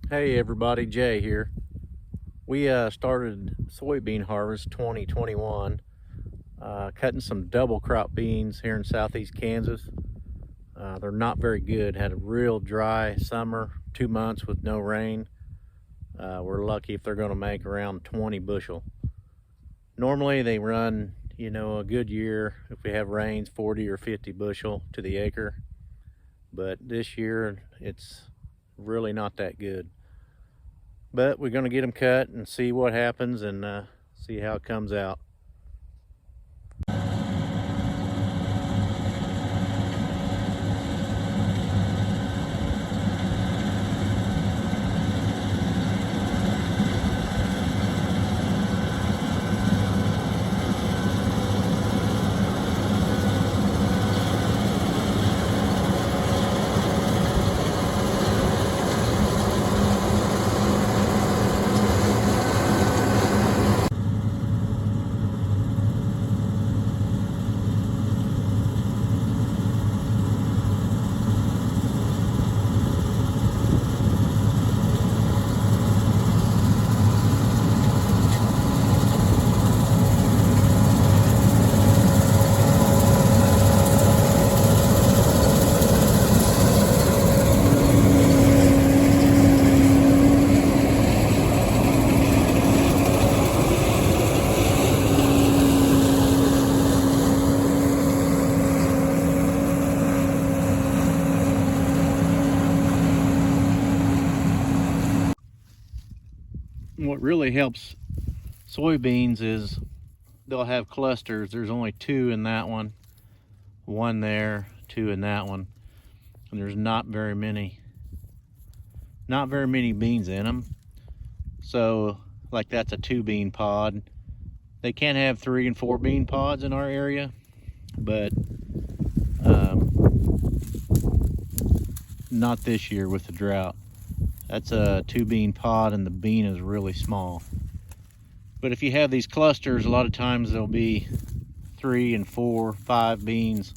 Hey everybody, Jay here. We started soybean harvest 2021, cutting some double crop beans here in southeast Kansas. They're not very good. Had a real dry summer, 2 months with no rain. We're lucky if they're going to make around 20 bushel. Normally they run, a good year, if we have rains, 40 or 50 bushel to the acre. But this year it's really not that good. But we're going to get them cut and see what happens and see how it comes out. What really helps soybeans is they'll have clusters. There's only 2 in that one there, 2 in that one, and there's not very many beans in them. So like that's a 2 bean pod. They can have 3 and 4 bean pods in our area, but not this year with the drought. That's a 2 bean pod and the bean is really small. But if you have these clusters, a lot of times there'll be 3 and 4, 5 beans,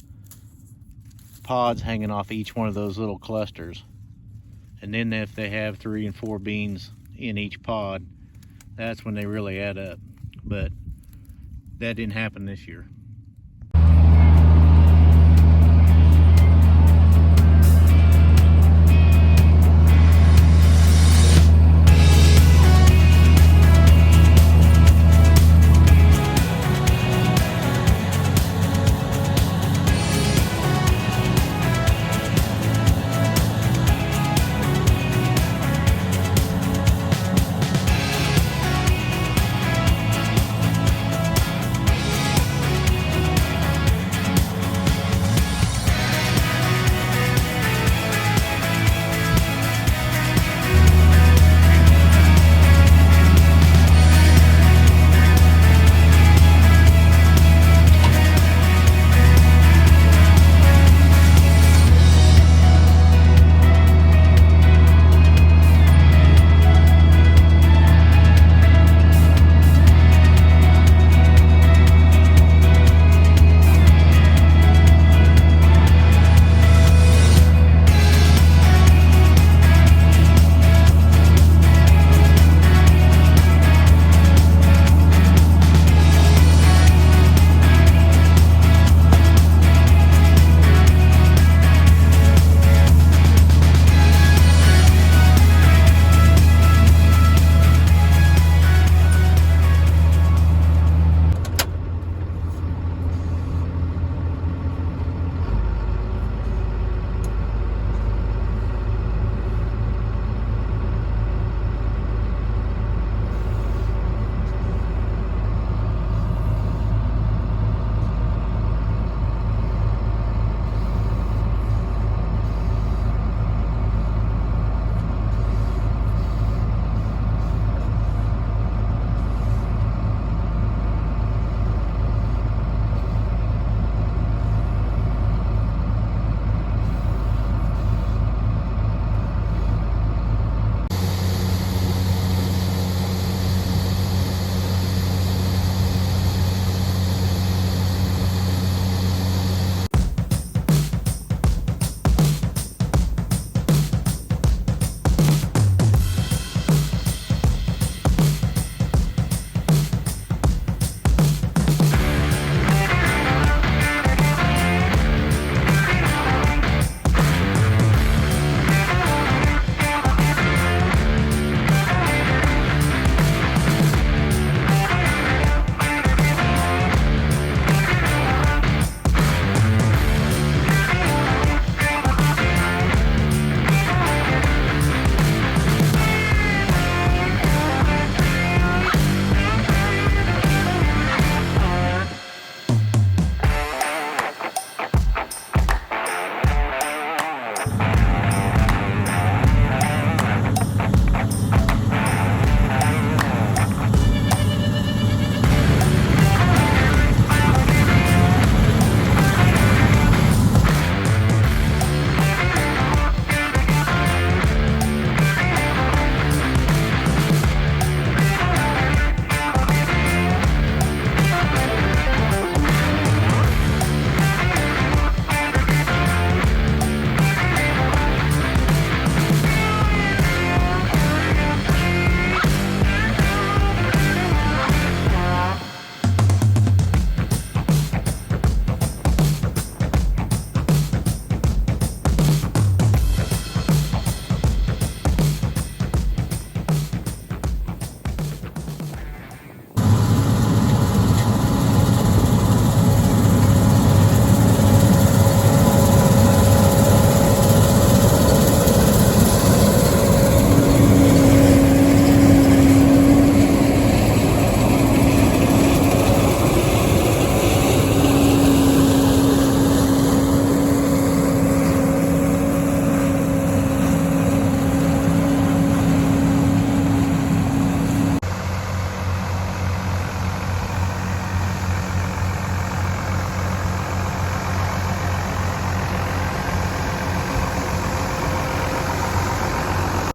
pods hanging off each one of those little clusters. And then if they have 3 and 4 beans in each pod, that's when they really add up. But that didn't happen this year.